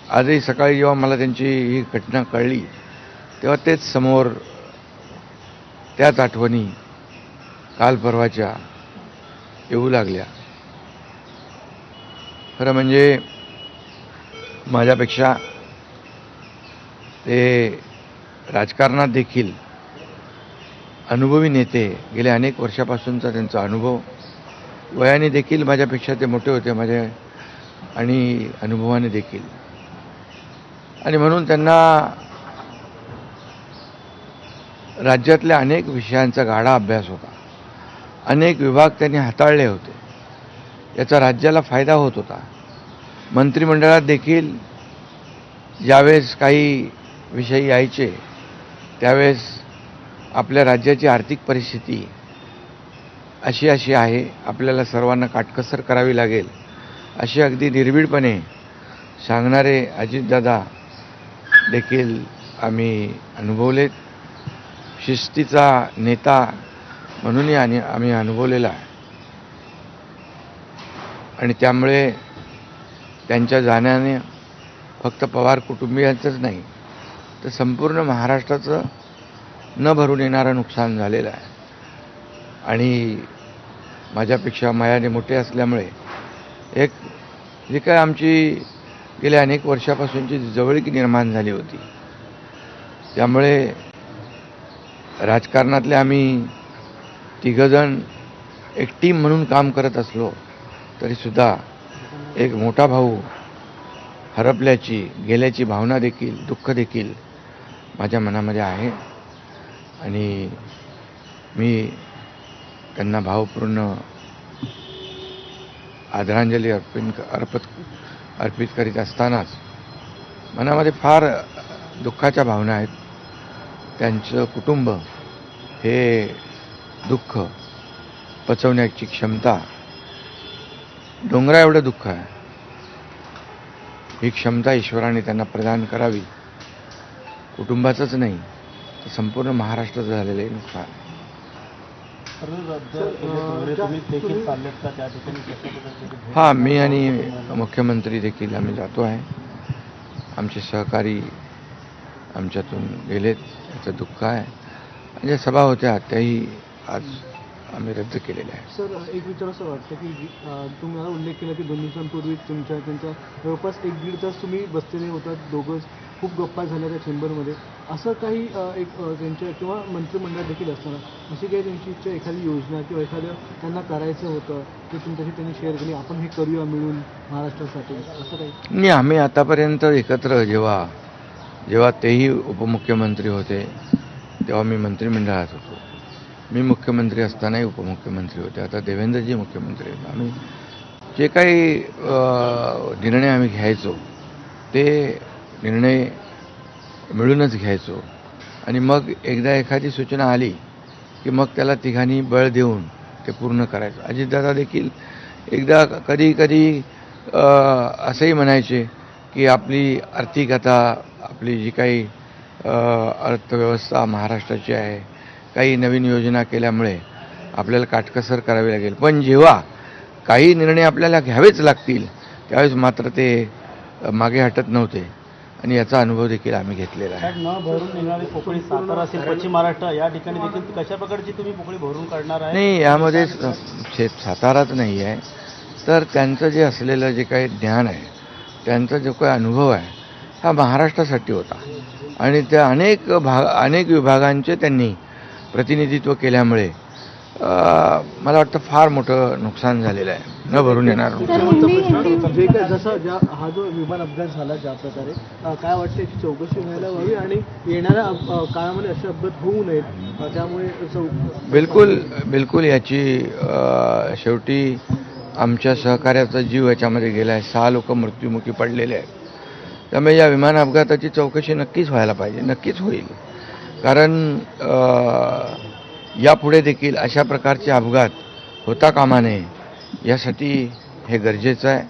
आजही सकाळी जेव्हा मला त्यांची ही घटना कळली तेव्हा तेच समोर त्याच आठवणी काल परवाच्या येऊ लागल्या. खरं म्हणजे माझ्यापेक्षा ते राजकारणात देखील अनुभवी नेते, गेल्या अनेक वर्षापासूनचा त्यांचा अनुभव, वयाने देखील माझ्यापेक्षा ते मोठे होते माझे आणि अनुभवाने देखील, आणि म्हणून त्यांना राज्यातल्या अनेक विषयांचा गाढा अभ्यास होता. अनेक विभाग त्यांनी हाताळले होते, याचा राज्याला फायदा होत होता. मंत्रिमंडळात देखील ज्यावेळेस काही विषय यायचे त्यावेळेस आपल्या राज्याची आर्थिक परिस्थिती अशी आहे, आपल्याला सर्वांना काटकसर करावी लागेल, असे अगदी निर्भीडपणे सांगणारे अजितदादा देखील आम्ही अनुभवलेत. शिस्तीचा नेता म्हणूनही आम्ही अनुभवलेला आहे. आणि त्यामुळे त्यांच्या जाण्याने फक्त पवार कुटुंबियांचंच नाही तर संपूर्ण महाराष्ट्राचं न भरून येणारं नुकसान झालेलं आहे. आणि माझ्यापेक्षा वयाने मोठे असल्यामुळे एक जी काय आमची गेल्या अनेक वर्षापासूनची जवळीक निर्माण झाली होती, त्यामुळे राजकारणातले आम्ही तिघंजण एक टीम म्हणून काम करत असलो तरीसुद्धा एक मोठा भाऊ हरपल्याची, गेल्याची भावना देखील, दुःख देखील माझ्या मनामध्ये आहे. आणि मी त्यांना भावपूर्ण आदरांजली अर्पित करीत असतानाच मनामध्ये फार दुःखाच्या भावना आहेत. त्यांचं कुटुंब हे दुःख पचवण्याची क्षमता, डोंगरा एवढं दुःख आहे, ही क्षमता ईश्वराने त्यांना प्रदान करावी. कुटुंबाचंच नाही तर संपूर्ण महाराष्ट्राचं झालेलं आहे नुकसान. हां, मी आणि मुख्यमंत्री देखील आम्ही जातो आहे. आमचे सहकारी आमच्यातून गेलेत, याचं दुःख आहे. म्हणजे सभा होत्या त्याही आज आम्ही रद्द केलेल्या आहे. सर, एक विचार असं वाटतं की तुम्हाला उल्लेख केला की 2 दिवसांपूर्वी त्यांच्या जवळपास 1-1.5 तास तुम्ही बसलेले होतात, दोघंच खूप गप्पा झाल्या त्या चेंबरमध्ये. असं काही एक त्यांच्या किंवा मंत्रिमंडळात देखील असताना अशी काही त्यांची इच्छा, एखादी योजना किंवा एखादं त्यांना करायचं होतं ते तुमच्याशी त्यांनी शेअर केली, आपण हे करूया मिळून महाराष्ट्रासाठी, असं काही? नाही, आम्ही आतापर्यंत एकत्र जेव्हा तेही उपमुख्यमंत्री होते तेव्हा मी मंत्रिमंडळात होतो. मी मुख्यमंत्री असतानाही उपमुख्यमंत्री होते. आता देवेंद्रजी मुख्यमंत्री आहेत. आम्ही जे काही निर्णय आम्ही घ्यायचो ते निर्णय मिळूनच घ्यायचो. आणि मग एकदा एखादी सूचना आली की मग त्याला तिघांनी बळ देऊन ते पूर्ण करायचं. अजितदादा देखील एकदा कधी असंही म्हणायचे की आपली आर्थिक, आता आपली जी काही अर्थव्यवस्था महाराष्ट्राची आहे, काही नवीन योजना केल्यामुळे आपल्याला काटकसर करावी लागेल, पण जेव्हा काही निर्णय आपल्याला घ्यावेच लागतील त्यावेळेस मात्र ते मागे हटत नव्हते. आणि याचा अनुभव देखील आम्ही घेतलेला आहे. न भरून निघणारी पोकळी सातारा असेल, पश्चिम महाराष्ट्र या ठिकाणी देखील कशा प्रकारची तुम्ही पोकळी भरून काढणार आहे? नाही, यामध्ये साताराच नाही आहे तर त्यांचं जे असलेलं जे काही ज्ञान आहे, त्यांचा जो काही अनुभव आहे हा महाराष्ट्रासाठी होता. आणि त्या अनेक विभागांचे त्यांनी प्रतिनिधित्व केल्यामुळे मला वाटतं फार मोठं नुकसान झालेलं आहे, न भरून येणार. जसा हा जो विमान अपघात झाला ज्या प्रकारे, काय वाटतं याची चौकशी व्हायला हवी आणि येणाऱ्या काळामध्ये असे अपघात होऊ नयेत, त्यामुळे बिलकुल याची शेवटी आमच्या सहकार्याचा जीव याच्यामध्ये गेला आहे. 6 लोक मृत्युमुखी पडलेले आहेत. त्यामुळे या विमान अपघाताची चौकशी नक्कीच व्हायला पाहिजे, नक्कीच होईल. कारण यापुढे देखील अशा प्रकारचे अपघात होता कामा नये, यासाठी हे गरजेचं आहे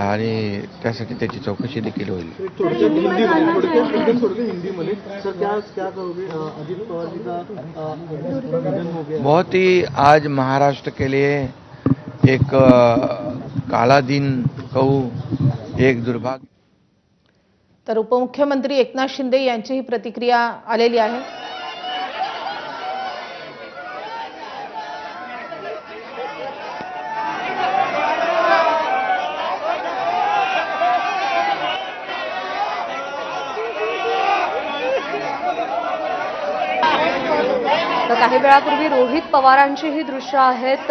आणि त्यासाठी त्याची चौकशी देखील होईल. बहुत ही आज महाराष्ट्र के लिए एक काला दिन कहूँ, एक दुर्भाग्य. तर उपमुख्यमंत्री एकनाथ शिंदे यांचीही प्रतिक्रिया आलेली आहे. तर काही वेळापूर्वी रोहित पवारांची ही दृश्य आहेत.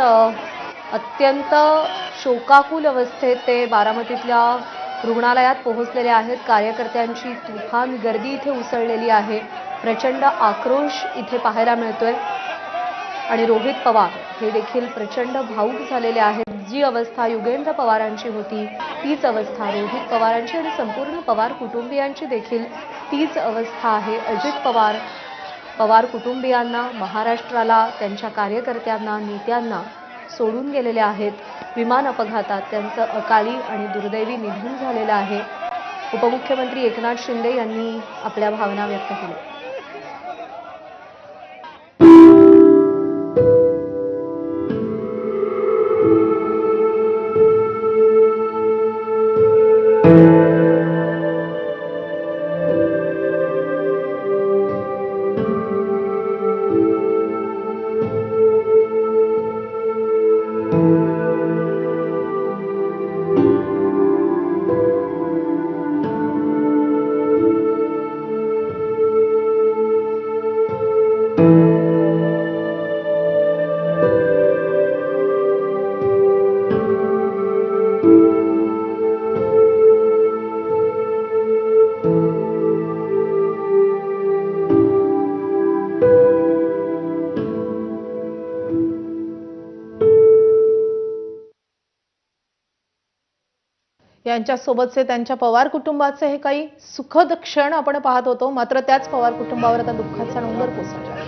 अत्यंत शोकाकुल अवस्थेत ते बारामतीतल्या रुग्णालयात पोहोचलेले आहेत. कार्यकर्त्यांची तुफान गर्दी इथे उसळलेली आहे. प्रचंड आक्रोश इथे पाहायला मिळतोय आणि रोहित पवार हे देखील प्रचंड भावूक झालेले आहेत. जी अवस्था युगेंद्र पवारांची होती तीच अवस्था रोहित पवारांची आणि संपूर्ण पवार कुटुंबियांची देखील तीच अवस्था आहे. अजित पवार कुटुंबियांना, महाराष्ट्राला, त्यांच्या कार्यकर्त्यांना, नेत्यांना सोडून गेलेले आहेत. विमान अपघातात त्यांचं अकाली आणि दुर्दैवी निधन झालेलं आहे. उपमुख्यमंत्री एकनाथ शिंदे यांनी आपल्या भावना व्यक्त केल्या. यांच्यासोबतचे त्यांच्या पवार कुटुंबाचे हे काही सुखद क्षण आपण पाहत होतो. मात्र त्याच पवार कुटुंबावर आता दुःखाचा डोंगर कोसळला.